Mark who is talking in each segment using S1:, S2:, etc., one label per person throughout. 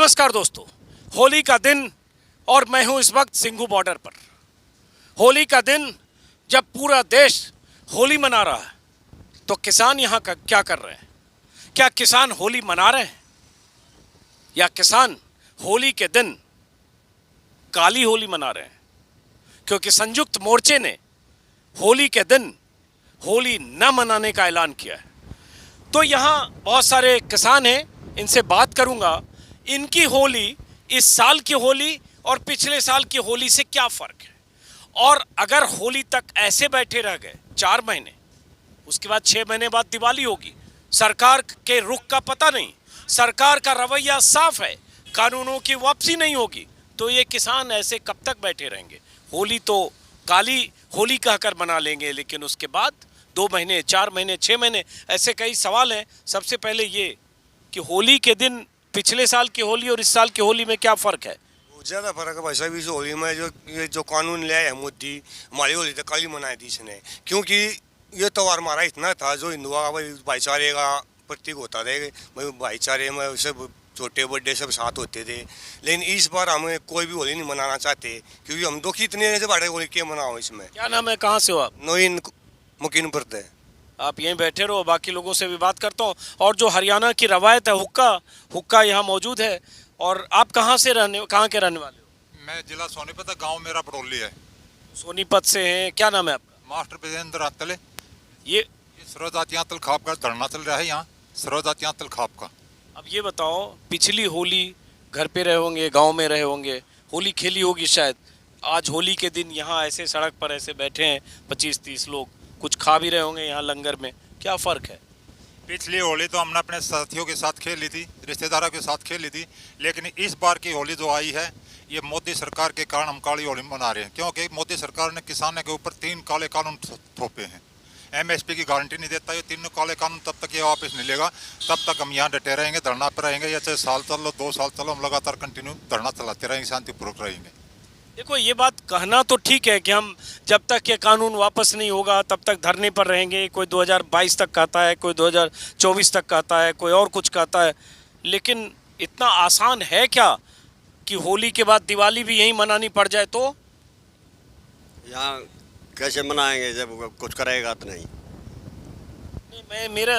S1: नमस्कार दोस्तों, होली का दिन और मैं हूं इस वक्त सिंघू बॉर्डर पर। होली का दिन जब पूरा देश होली मना रहा है तो किसान यहां का क्या कर रहे हैं? क्या किसान होली मना रहे हैं या किसान होली के दिन काली होली मना रहे हैं? क्योंकि संयुक्त मोर्चे ने होली के दिन होली न मनाने का ऐलान किया है। तो यहाँ बहुत सारे किसान हैं, इनसे बात करूंगा। इनकी होली, इस साल की होली और पिछले साल की होली से क्या फर्क है, और अगर होली तक ऐसे बैठे रह गए 4 महीने, उसके बाद 6 महीने बाद दिवाली होगी, सरकार के रुख का पता नहीं, सरकार का रवैया साफ है, कानूनों की वापसी नहीं होगी, तो ये किसान ऐसे कब तक बैठे रहेंगे? होली तो काली होली कहकर मना लेंगे, लेकिन उसके बाद 2 महीने, 4 महीने, 6 महीने, ऐसे कई सवाल हैं। सबसे पहले ये कि होली के दिन पिछले साल की होली और इस साल की होली में क्या फ़र्क है?
S2: ज़्यादा फर्क है भाई साहब। इस होली में जो कानून ले आया है मोदी, हमारी होली तो काली मनाई थी इसने, क्योंकि ये त्यौहार हमारा इतना था जो हिंदुओं का भाईचारे का प्रतीक होता था। भाईचारे में सब छोटे बड़े सब साथ होते थे, लेकिन इस बार हम कोई भी होली नहीं मनाना चाहते, क्योंकि हम दुखी इतने से बड़े होली क्या मनाओ इसमें।
S1: क्या नाम है, कहाँ से हो आप?
S2: नवीन मुकीन पड़ते हैं।
S1: आप यहीं बैठे रहो, बाकी लोगों से भी बात करता हूँ। और जो हरियाणा की रवायत है, हुक्का यहाँ मौजूद है। और आप कहाँ के रहने वाले हो?
S3: मैं जिला सोनीपत, गांव मेरा पटोली है।
S1: सोनीपत से हैं। क्या नाम है आपका?
S3: मास्टर विजेंद्र आतले।
S1: ये
S3: सर्वजातियां तल खाप का धरना चल रहा है यहाँ, सर्वजातियां तल खाप का।
S1: अब ये बताओ, पिछली होली घर पे रहे होंगे, गांव में रहे होंगे, होली खेली होगी शायद। आज होली के दिन यहाँ ऐसे सड़क पर ऐसे बैठे हैं 25-30 लोग, कुछ खा भी रहे होंगे यहाँ लंगर में। क्या फ़र्क है?
S3: पिछली होली तो हमने अपने साथियों के साथ खेल ली थी, रिश्तेदारों के साथ खेल ली थी, लेकिन इस बार की होली जो आई है, ये मोदी सरकार के कारण हम काली होली मना रहे हैं। क्योंकि मोदी सरकार ने किसानों के ऊपर 3 काले कानून थोपे हैं। MSP की गारंटी नहीं देता, ये 3 काले कानून तब तक ये वापस नहीं लेगा, तब तक हम यहाँ डटे रहेंगे, धरना पर रहेंगे। या चाहे साल चलो 2 साल चलो, हम लगातार कंटिन्यू धरना चलाते रहेंगे, शांतिपूर्वक रहेंगे।
S1: देखो, ये बात कहना तो ठीक है कि हम जब तक ये कानून वापस नहीं होगा तब तक धरने पर रहेंगे। कोई 2022 तक कहता है, कोई 2024 तक कहता है, कोई और कुछ कहता है, लेकिन इतना आसान है क्या कि होली के बाद दिवाली भी यहीं मनानी पड़ जाए? तो
S4: यहाँ कैसे मनाएंगे जब कुछ करेगा तो नहीं।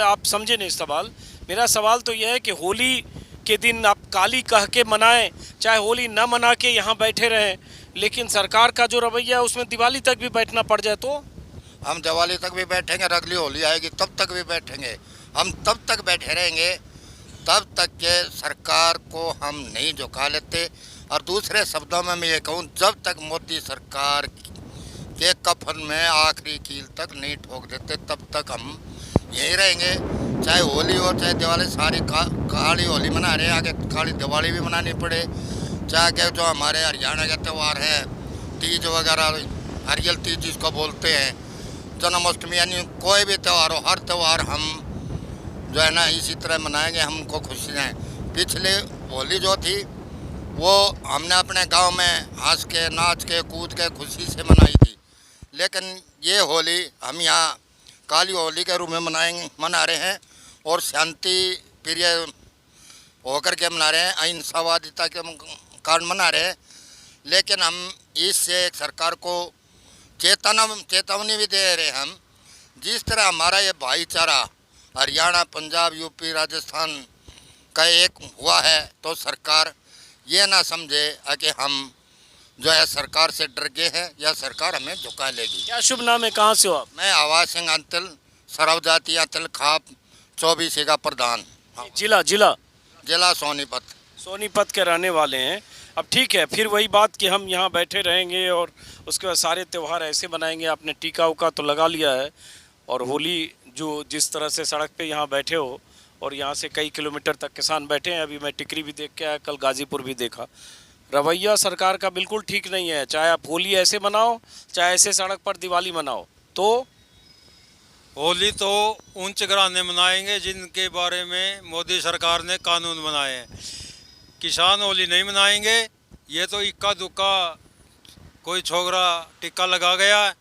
S1: आप समझे नहीं सवाल। मेरा सवाल तो यह है कि होली के दिन आप काली कह के मनाएं, चाहे होली न मना के यहाँ बैठे रहें, लेकिन सरकार का जो रवैया है उसमें दिवाली तक भी बैठना पड़ जाए तो?
S5: हम दिवाली तक भी बैठेंगे, अगली होली आएगी तब तक भी बैठेंगे, हम तब तक बैठे रहेंगे तब तक के सरकार को हम नहीं झुका लेते। और दूसरे शब्दों में मैं ये कहूँ, जब तक मोदी सरकार के कफन में आखिरी कील तक नहीं ठोक देते तब तक हम यहीं रहेंगे। चाहे होली हो चाहे दिवाली, सारी काली होली मना रहे हैं, आगे काली दिवाली भी मनानी पड़े। चाहे के जो हमारे हरियाणा के त्यौहार हैं, तीज वगैरह, हरियल तीज जिसको बोलते हैं, जन्माष्टमी, यानी कोई भी त्यौहार हो, हर त्यौहार हम जो है ना इसी तरह मनाएंगे। हमको खुशी है। पिछले होली जो थी वो हमने अपने गांव में हंस के, नाच के, कूद के खुशी से मनाई थी, लेकिन ये होली हम यहाँ काली होली के रूप में मना रहे हैं और शांति प्रिय होकर के मना रहे हैं, अहिंसावादिता के कारण मना रहे हैं। लेकिन हम इससे सरकार को चेतावनी भी दे रहे हैं। हम जिस तरह हमारा ये भाईचारा हरियाणा, पंजाब, यूपी, राजस्थान का एक हुआ है, तो सरकार ये ना समझे कि हम जो है सरकार से डर गए हैं या सरकार हमें झुका लेगी।
S1: क्या शुभ नाम है, कहाँ से हो आप?
S5: मैं आवाज सिंह अंतल, सर्वजातीय अंतल खाप 24 का प्रधान।
S1: जिला
S5: सोनीपत
S1: के रहने वाले हैं। अब ठीक है, फिर वही बात कि हम यहाँ बैठे रहेंगे और उसके बाद सारे त्यौहार ऐसे बनाएंगे। आपने टीका उका तो लगा लिया है, और होली जो जिस तरह से सड़क पे यहाँ बैठे हो, और यहाँ से कई किलोमीटर तक किसान बैठे हैं। अभी मैं टिकरी भी देख के आया, कल गाजीपुर भी देखा। रवैया सरकार का बिल्कुल ठीक नहीं है। चाहे आप होली ऐसे मनाओ, चाहे ऐसे सड़क पर दिवाली मनाओ। तो
S6: होली तो ऊंच घराने मनाएंगे जिनके बारे में मोदी सरकार ने कानून बनाए हैं। किसान होली नहीं मनाएंगे। ये तो इक्का दुक्का कोई छोकरा टिक्का लगा गया है।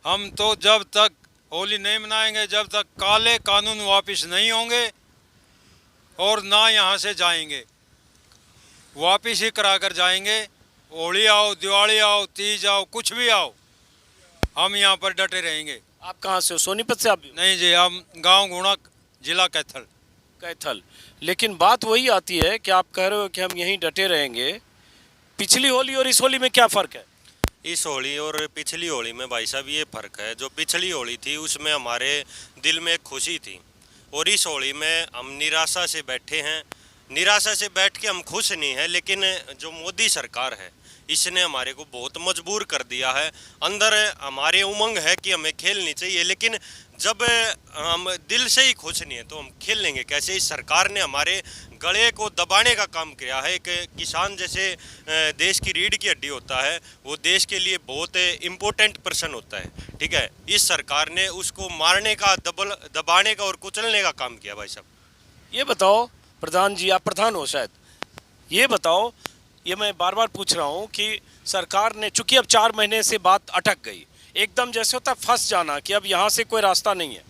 S6: हम तो जब तक होली नहीं मनाएंगे, जब तक काले कानून वापस नहीं होंगे और ना यहाँ से जाएंगे। वापिस ही करा कर जाएंगे। होली आओ, दिवाली आओ, तीज आओ, कुछ भी आओ, हम यहाँ पर डटे रहेंगे।
S1: आप कहाँ से हो? सोनीपत से आप भी हो?
S6: नहीं जी, हम गांव गुणा, जिला कैथल।
S1: कैथल। लेकिन बात वही आती है कि आप कह रहे हो कि हम यहीं डटे रहेंगे। पिछली होली और इस होली में क्या फ़र्क है?
S7: इस होली और पिछली होली में भाई साहब ये फ़र्क है, जो पिछली होली थी उसमें हमारे दिल में एक खुशी थी, और इस होली में हम निराशा से बैठे हैं। निराशा से बैठ के हम खुश नहीं हैं, लेकिन जो मोदी सरकार है इसने हमारे को बहुत मजबूर कर दिया है। अंदर हमारे उमंग है कि हमें खेलनी चाहिए, लेकिन जब हम दिल से ही खुश नहीं है तो हम खेल लेंगे कैसे? इस सरकार ने हमारे गले को दबाने का काम किया है। एक किसान जैसे देश की रीढ़ की हड्डी होता है, वो देश के लिए बहुत इम्पोर्टेंट पर्सन होता है, ठीक है। इस सरकार ने उसको मारने का, दबाने का और कुचलने का काम किया भाई साहब।
S1: ये बताओ प्रधान जी, आप प्रधान हो शायद, ये बताओ, ये मैं बार बार पूछ रहा हूँ कि सरकार ने, चूंकि अब 4 महीने से बात अटक गई, एकदम जैसे होता है फंस जाना कि अब यहाँ से कोई रास्ता नहीं है,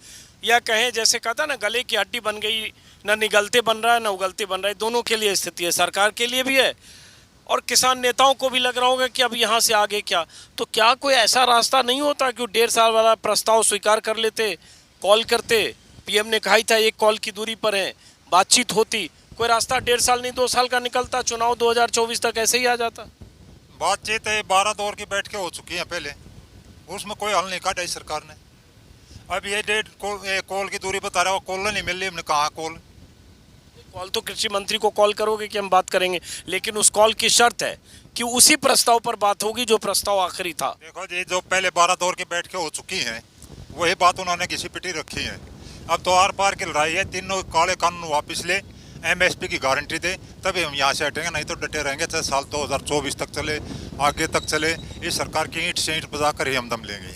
S1: या कहें जैसे कहता ना गले की हड्डी बन गई, ना निगलते बन रहा है ना उगलते बन रहा है। दोनों के लिए स्थिति है, सरकार के लिए भी है और किसान नेताओं को भी लग रहा होगा कि अब यहाँ से आगे क्या। तो क्या कोई ऐसा रास्ता नहीं होता कि 1.5 साल वाला प्रस्ताव स्वीकार कर लेते, कॉल करते, पीएम ने कहा ही था 1 कॉल की दूरी पर है, बातचीत होती, कोई रास्ता 1.5 साल नहीं 2 साल का निकलता, चुनाव 2024 तक ऐसे ही आ जाता।
S3: बातचीत 12 दौर की बैठ के हो चुकी है पहले, उसमें कोई हल नहीं काटा इस सरकार ने। अब ये 1.5 कॉल की दूरी बता रहा है, कॉल नहीं मिल रही, हमने कहा कॉल
S1: तो कृषि मंत्री को कॉल करोगे कि हम बात करेंगे, लेकिन उस कॉल की शर्त है कि उसी प्रस्ताव पर बात होगी जो प्रस्ताव आखिरी था।
S3: देखो जी, जो पहले 12 दौर की बैठ के हो चुकी हैं वही बात उन्होंने घिसी पिटी रखी है। अब तो आर पार की लड़ाई है, तीनों काले कानून वापस ले, एमएसपी की गारंटी दे, तभी हम यहाँ से हटेंगे, नहीं तो डटे रहेंगे, चाहे साल 2024 तक चले, आगे तक चले। इस सरकार की ईंट से ईंट बजा कर ही हम दम लेंगे।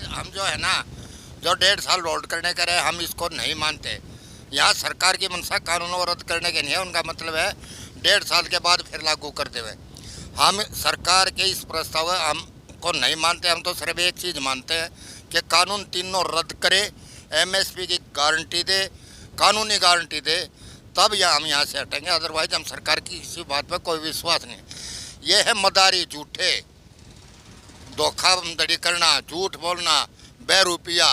S5: हम जो है ना, जो 1.5 साल रोड करने का रहे, हम इसको नहीं मानते। यहाँ सरकार की मंशा कानूनों को रद्द करने के नहीं है, उनका मतलब है 1.5 साल के बाद फिर लागू कर देवे। हम सरकार के इस प्रस्ताव हमको नहीं मानते। हम तो सिर्फ एक चीज़ मानते हैं कि कानून तीनों रद्द करे, एमएसपी की गारंटी दे, कानूनी गारंटी दे, तब हम यहाँ से हटेंगे। अदरवाइज हम सरकार की किसी बात पर कोई विश्वास नहीं। ये है मदारी, झूठे, धोखाधड़ी करना, झूठ बोलना, बेरुपया,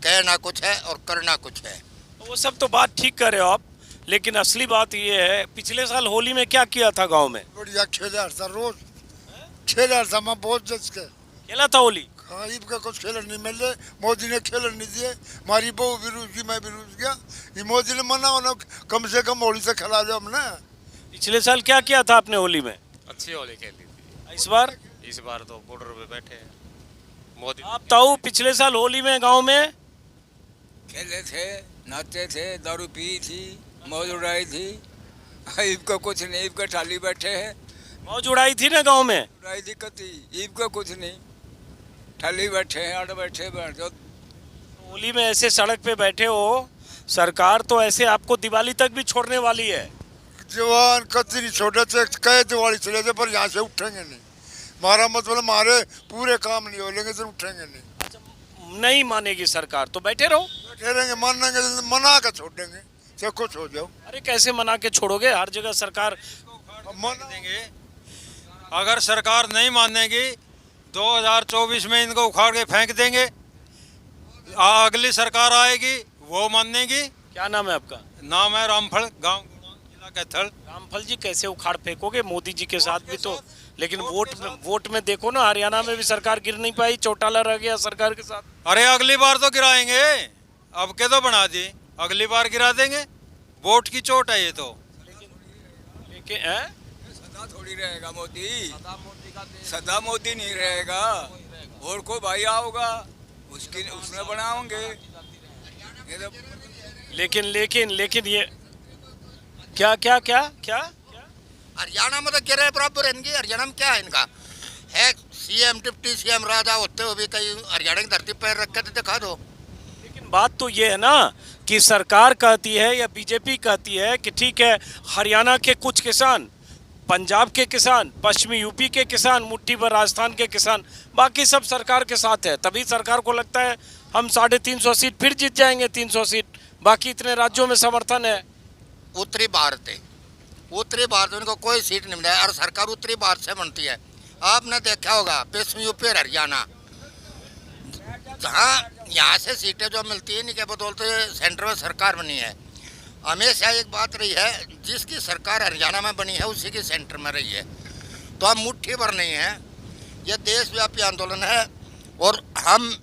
S5: कहना कुछ है और करना कुछ है।
S1: वो सब तो बात ठीक कर रहे हो आप, लेकिन असली बात ये है, पिछले साल होली में क्या किया था गांव में?
S8: बढ़िया खेला था, रोज खेला था, मैं बहुत जज के
S1: खेला था होली।
S8: हाँ, ईब का कुछ खेलन नहीं मिले, मोदी ने खेलन नहीं दिए, हमारी बहू भी रूस गई, मैं भी रूस गया। ये मोदी ने मना होना, कम से कम होली से खिला दो हमने।
S1: पिछले साल क्या किया था आपने होली में?
S9: अच्छी होली खेली थी।
S1: इस बार
S9: तो बॉर्डर पे बैठे हैं मोदी।
S1: आप ताऊ पिछले साल होली में गांव में
S10: खेले थे, नाचते थे, दारू पी थी, मौज उड़ाई थी। ईब का कुछ नहीं, ईब का ठाली बैठे हैं।
S1: मौज उड़ाई थी ना गांव में?
S10: उड़ाई दिक्कत थी, ईब का कुछ नहीं, ठाली बैठे हैं, अड़ बैठे बैठ।
S1: होली में ऐसे सड़क पे बैठे हो, सरकार तो ऐसे आपको दिवाली तक भी छोड़ने वाली है।
S8: जवान कति नहीं छोटे थे, कहे दिवाली चले थे, पर यहाँ से उठेंगे नहीं। हमारा मतलब हमारे पूरे काम नहीं हो लेंगे तो उठेंगे नहीं।
S1: नहीं मानेगी सरकार तो बैठे रहो।
S8: बैठे रहेंगे, मानेंगे, मना कर छोड़ देंगे, सब कुछ हो जाओ।
S1: अरे कैसे मना के छोड़ोगे? हर जगह सरकार
S8: मना
S6: देंगे। अगर सरकार नहीं मानेगी 2024 में इनको उखाड़ के फेंक देंगे। अगली सरकार आएगी वो मानेगी।
S1: क्या नाम है आपका?
S6: नाम है रामफल, गांव जिला कैथल।
S1: रामफल जी, कैसे उखाड़ फेंकोगे? मोदी जी के साथ भी तो, लेकिन वोट में देखो ना, हरियाणा में भी सरकार गिर नहीं पाई, चौटाला रह गया सरकार के साथ।
S6: अरे अगली बार तो गिराएंगे, अब के तो बना दी, अगली बार गिरा देंगे। वोट की चोट है ये तो।
S1: लेकिन
S10: सदा थोड़ी रहेगा मोदी, सदा मोदी नहीं रहेगा। और कोई भाई आओगा उसने बनाओगे।
S1: लेकिन ये क्या क्या क्या क्या
S5: हरियाणा में तो गिरे बराबर इनकी। हरियाणा में क्या है इनका है? सीएम, डिप्टी सीएम राजा होते हुए भी कहीं हरियाणा की धरती पर रखे थे, दिखा दो।
S1: लेकिन बात तो ये है ना कि सरकार कहती है या बीजेपी कहती है कि ठीक है, हरियाणा के कुछ किसान, पंजाब के किसान, पश्चिमी यूपी के किसान, मुट्ठी भर राजस्थान के किसान, बाकी सब सरकार के साथ है। तभी सरकार को लगता है हम 350 सीट फिर जीत जाएंगे, 300 सीट, बाकी इतने राज्यों में समर्थन है।
S5: उत्तरी भारत है, उत्तरी भारत में इनको कोई सीट नहीं मिला है और सरकार उत्तरी भारत से बनती है। आपने देखा होगा पश्चिम यूपी और हरियाणा, जहाँ यहाँ से सीटें जो मिलती है इनके बदौलत सेंटर में सरकार बनी है। हमेशा एक बात रही है, जिसकी सरकार हरियाणा में बनी है उसी की सेंटर में रही है। तो हम मुट्ठी भर नहीं है, ये देशव्यापी आंदोलन है और हम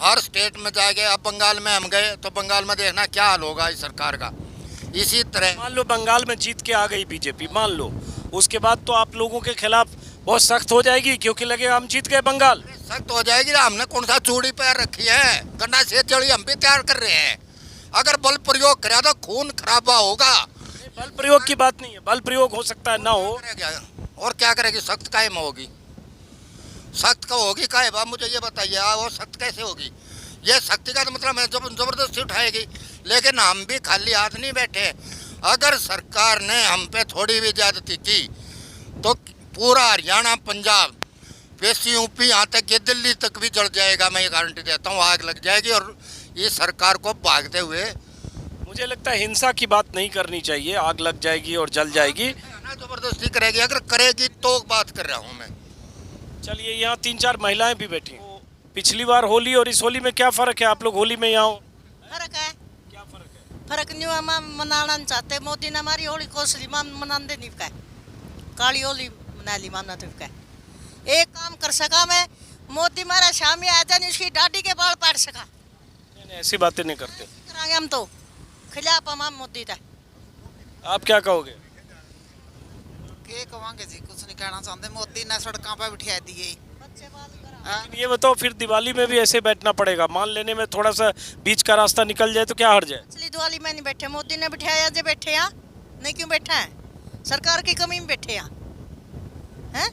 S5: हर स्टेट में जाएंगे। अब बंगाल में हम गए तो बंगाल में देखना क्या हाल होगा इस सरकार का। इसी तरह
S1: मान लो बंगाल में जीत के आ गई बीजेपी, मान लो, उसके बाद तो आप लोगों के खिलाफ बहुत सख्त हो जाएगी, क्योंकि लगेगा हम जीत गए बंगाल।
S5: सख्त हो जाएगी ना, हमने कौन सा चूड़ी पैर रखी है, गन्ना से जड़ी हम भी तैयार कर रहे हैं। अगर बल प्रयोग करा तो खून खराबा होगा।
S1: बल प्रयोग की बात नहीं है, बल प्रयोग हो सकता है ना हो।
S5: और क्या करेगी, सख्त कायम होगी, सख्त का होगी कायम। आप मुझे ये बताइए वो सख्त कैसे होगी? ये सख्ती का तो मतलब है जब जबरदस्ती उठाएगी, लेकिन हम भी खाली हाथ नहीं बैठे। अगर सरकार ने हम पे थोड़ी भी ज्यादती की तो पूरा हरियाणा, पंजाब, पश्चिम यूपी, यहाँ तक कि दिल्ली तक भी जल जाएगा। मैं ये गारंटी देता हूँ, आग लग जाएगी और इस सरकार को भागते हुए।
S1: मुझे लगता है हिंसा की बात नहीं करनी चाहिए, आग लग जाएगी और जल जाएगी।
S5: जबरदस्ती करेगी, अगर करेगी तो बात कर रहा हूँ मैं।
S1: चलिए, यहाँ 3-4 महिलाएं भी बैठी हैं। पिछली बार होली और इस होली में क्या फर्क है? आप लोग होली में यहाँ हो,
S11: फर्क है,
S1: क्या फर्क है?
S11: फर्क नहीं हुआ। हम मनाना चाहते, मोदी ने हमारी होली को असली मनाने नहीं का, काली होली मना ली माना तो का। एक काम कर सका मैं, मोदी हमारा शामी आ जाए उसकी दाढ़ी के बाल पाट सका।
S1: नहीं, ऐसी बातें नहीं करते।
S11: करांगे हम तो खिलाफ हम मोदी का।
S1: आप क्या कहोगे?
S12: क्या कहेंगे जी, कुछ नहीं कहना चाहते। मोदी ने सड़कों पर बिठा दिए।
S1: ये बताओ, फिर दिवाली में भी ऐसे बैठना पड़ेगा? मान लेने में थोड़ा सा बीच का रास्ता निकल जाए तो क्या हर्ज है?
S11: असली दिवाली में नहीं बैठे, मोदी ने बिठाया जो बैठे यहाँ, नहीं क्यों बैठा है? सरकार की कमी में बैठे यहाँ हैं?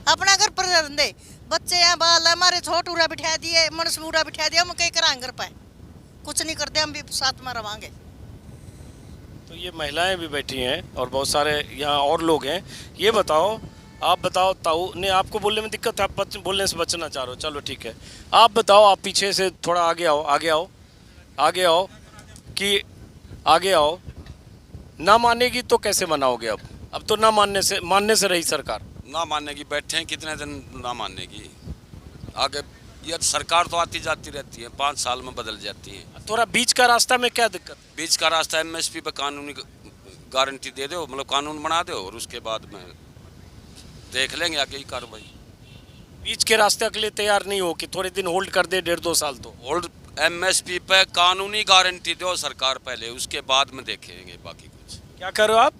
S11: अपना घर पर दे बच्चे यहाँ, बाल हमारे छोटूरा बिठा दिए, मनसूरा बिठा दिया, हम कहीं कराएंगे घर पर, कुछ नहीं करते, हम भी साथ में रवांगे।
S1: तो ये महिलाएं भी बैठी हैं और बहुत सारे यहाँ और लोग हैं। ये बताओ, आप बताओ, ताऊ ने आपको बोलने में दिक्कत है, आप बोलने से बचना चाह रहे हो, चलो ठीक है। आप बताओ, आप पीछे से थोड़ा आगे आओ, आगे आओ, आगे आओ, कि आगे आओ। ना मानेगी तो कैसे मनाओगे? अब तो ना मानने से रही सरकार।
S13: ना मानने की बैठे हैं कितने दिन, ना मानने की आगे। ये सरकार तो आती जाती रहती है, 5 साल में बदल जाती है।
S1: थोड़ा बीच का रास्ता में क्या दिक्कत है?
S13: बीच का रास्ता MSP पे कानूनी गारंटी दे दो, मतलब कानून बना दो, और उसके बाद में देख लेंगे आगे की कार्रवाई।
S1: बीच के रास्ते के लिए तैयार नहीं हो कि थोड़े दिन होल्ड कर दे, 1.5-2 साल? तो
S13: होल्ड, MSP पे कानूनी गारंटी दो सरकार पहले, उसके बाद में देखेंगे बाकी कुछ।
S1: क्या कर रहे हो आप?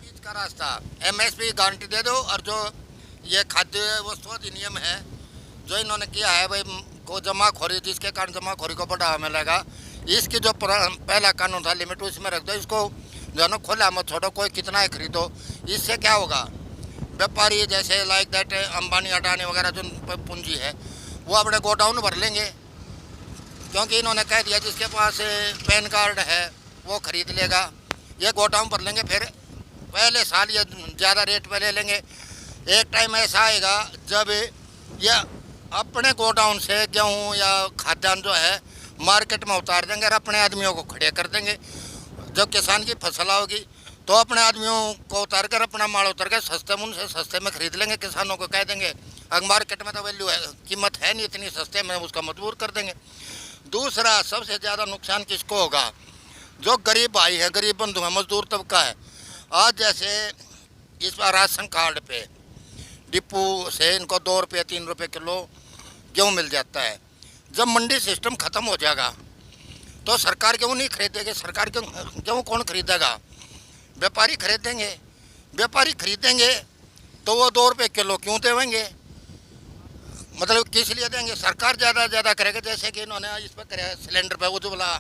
S5: बीच का रास्ता MSP गारंटी दे दो, और जो ये खाद्य वस्तु अधिनियम है जो इन्होंने किया है भाई, को जमाखोरी, जिसके कारण जमाखोरी को बढ़ावा मिलेगा, इसकी जो पहला कानून था लिमिट, उसमें रख दो। इसको जो है ना खुला मत छोड़ो, कोई कितना है खरीदो। इससे क्या होगा, व्यापारी जैसे लाइक दैट अंबानी, अडानी वगैरह जो पूंजी है वो अपने गोडाउन भर लेंगे, क्योंकि इन्होंने कह दिया जिसके पास पैन कार्ड है वो खरीद लेगा। ये गोडाउन भर लेंगे, फिर पहले साल ये ज़्यादा रेट पे ले लेंगे। एक टाइम ऐसा आएगा जब ये अपने गोडाउन से गेहूँ या खाद्यान्न जो है मार्केट में उतार देंगे और अपने आदमियों को खड़े कर देंगे। जब किसान की फसल होगी तो अपने आदमियों को उतार कर, अपना माल उतार कर सस्ते में, उनसे सस्ते में खरीद लेंगे। किसानों को कह देंगे अगर मार्केट में तो वैल्यू है, कीमत है नहीं इतनी सस्ते में, उसका मजबूर कर देंगे। दूसरा सबसे ज़्यादा नुकसान किसको होगा? जो गरीब भाई है, गरीब बंधु है, मजदूर तबका है। आज जैसे इस बार राशन कार्ड पे डिपो से इनको 2 रुपये 3 रुपये किलो गेहूँ मिल जाता है। जब मंडी सिस्टम ख़त्म हो जाएगा तो सरकार गेहूँ नहीं खरीदेगी। सरकार गेहूँ कौन खरीदेगा? व्यापारी खरीदेंगे। व्यापारी खरीदेंगे तो वो 2 रुपये किलो क्यों देंगे? मतलब किस लिए देंगे? सरकार ज़्यादा करेगा, जैसे कि इन्होंने इस पर करे सिलेंडर पे उज्ज्वला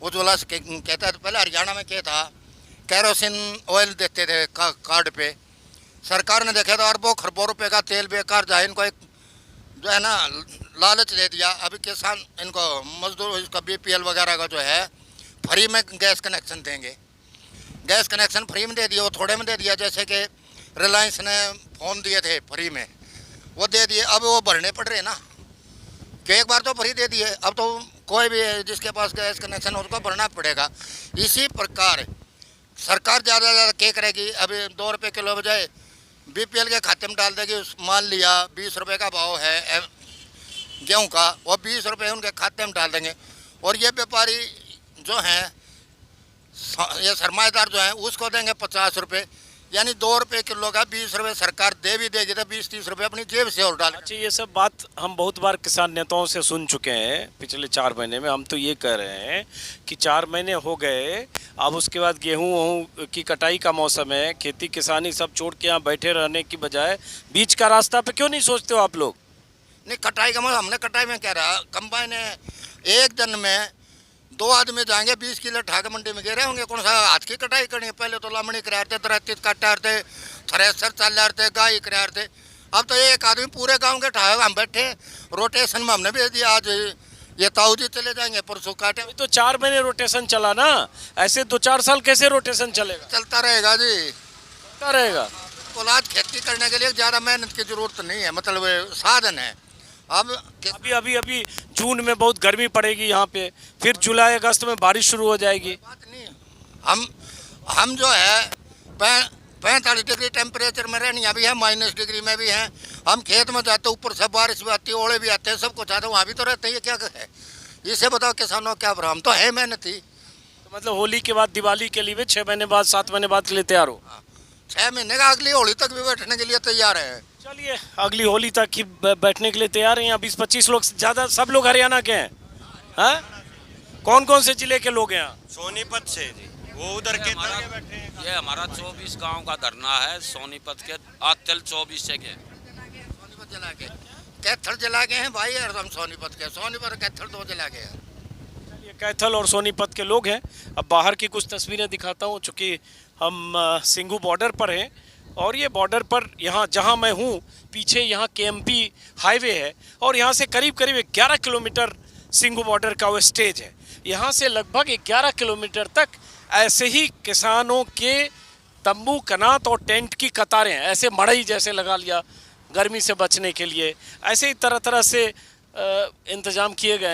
S5: कहता है। पहले हरियाणा में क्या था, कैरोसिन ऑयल देते थे कार्ड पे। सरकार ने देखा था अरबों खरबों रुपए का तेल बेकार जाए, इनको एक जो है ना लालच दे दिया। अभी किसान इनको मजदूर, इसका BPL वगैरह का जो है फ्री में गैस कनेक्शन देंगे। गैस कनेक्शन फ्री में दे दिया, वो थोड़े में दे दिया। जैसे कि रिलायंस ने फ़ोन दिए थे फ्री में, वो दे दिए। अब वो भरने पड़ रहे ना, कि एक बार तो फ्री दे दिए, अब तो कोई भी जिसके पास गैस कनेक्शन उसको भरना पड़ेगा। इसी प्रकार सरकार ज़्यादा ज़्यादा क्या करेगी? अभी 2 रुपये किलो बजाय बीपीएल के खाते में डाल देगी। मान लिया 20 रुपये का भाव है गेहूं का, और 20 रुपये उनके खाते में डाल देंगे। और ये व्यापारी जो हैं, ये सरमाएदार जो हैं, उसको देंगे 50 रुपये, यानी 2 रुपये किलो का 20 रुपये सरकार दे भी देगी तो 20-30 रुपये अपनी जेब से और डाल।
S1: अच्छा, ये सब बात हम बहुत बार किसान नेताओं से सुन चुके हैं पिछले 4 महीने में। हम तो ये कह रहे हैं कि 4 महीने हो गए, अब उसके बाद गेहूं की कटाई का मौसम है, खेती किसानी सब छोड़ के यहाँ बैठे रहने की बजाय बीच का रास्ता पे क्यों नहीं सोचते हो आप लोग?
S5: नहीं, कटाई का मौसम, हमने कटाई में क्या रहा, कंबाइन है, एक दिन में 2 आदमी जाएंगे 20 किलो ठाक मंडी में गिरे होंगे। कौन सा हाथ की कटाई करनी है? पहले तो लामड़ी करा थे, दरख्त काटा थे, थ्रेसर चल रहे थे, गाय करा थे। अब तो एक आदमी पूरे गांव के ठाक हम बैठे, रोटेशन में हमने भेज दिया। आज ये ताऊ जी चले जाएंगे, परसों काटे।
S1: तो 4 महीने रोटेशन चला ना, ऐसे 2-4 साल कैसे रोटेशन चलेगा?
S5: चलता रहेगा जी,
S1: चलता रहेगा।
S5: औलाद खेती करने के लिए ज़्यादा मेहनत की जरूरत नहीं है, मतलब साधन है। अब
S1: अभी जून में बहुत गर्मी पड़ेगी यहाँ पे, फिर जुलाई अगस्त में बारिश शुरू हो जाएगी।
S5: बात नहीं, हम जो है 45 डिग्री टेम्परेचर में रहनी भी है, -, डिग्री में भी हैं। हम खेत में जाते, ऊपर से बारिश भी आती है, ओले भी आते हैं, सब कुछ आते हैं, वहाँ भी तो रहते हैं। ये क्या है? इसे बताओ किसानों क्या भ्रम? तो है मेहनती।
S1: तो मतलब होली के बाद दिवाली के लिए 6 महीने बाद 7 महीने बाद के लिए तैयार हो?
S5: 6 महीने का अगली होली तक भी बैठने के लिए तैयार है।
S1: चलिए, अगली होली तक ही बैठने के लिए तैयार हैं। यहाँ 20-25 लोग, ज़्यादा सब लोग हरियाणा के हैं। हाँ, कौन कौन से जिले के लोग हैं यहाँ?
S7: सोनीपत से जी, वो उधर के बैठे हैं।
S13: ये हमारा 24 गांव का धरना है, सोनीपत के आतल 24 से के।
S5: सोनीपत जिला के, कैथल जिला के हैं भाई, और हम सोनीपत के, सोनीपत कैथल 2 जिला के हैं।
S1: चलिए, कैथल और सोनीपत के लोग हैं। अब बाहर की कुछ तस्वीरें दिखाता हूँ, चूँकि हम सिंघू बॉर्डर पर हैं, और ये बॉर्डर पर यहाँ जहाँ मैं हूँ, पीछे यहाँ केएमपी हाईवे है, और यहाँ से करीब करीब 11 किलोमीटर सिंघू बॉर्डर का वो स्टेज है। यहाँ से लगभग 11 किलोमीटर तक ऐसे ही किसानों के तंबू, कनात और टेंट की कतारें हैं, ऐसे मड़ई जैसे लगा लिया गर्मी से बचने के लिए। ऐसे ही तरह तरह से इंतज़ाम किए गए।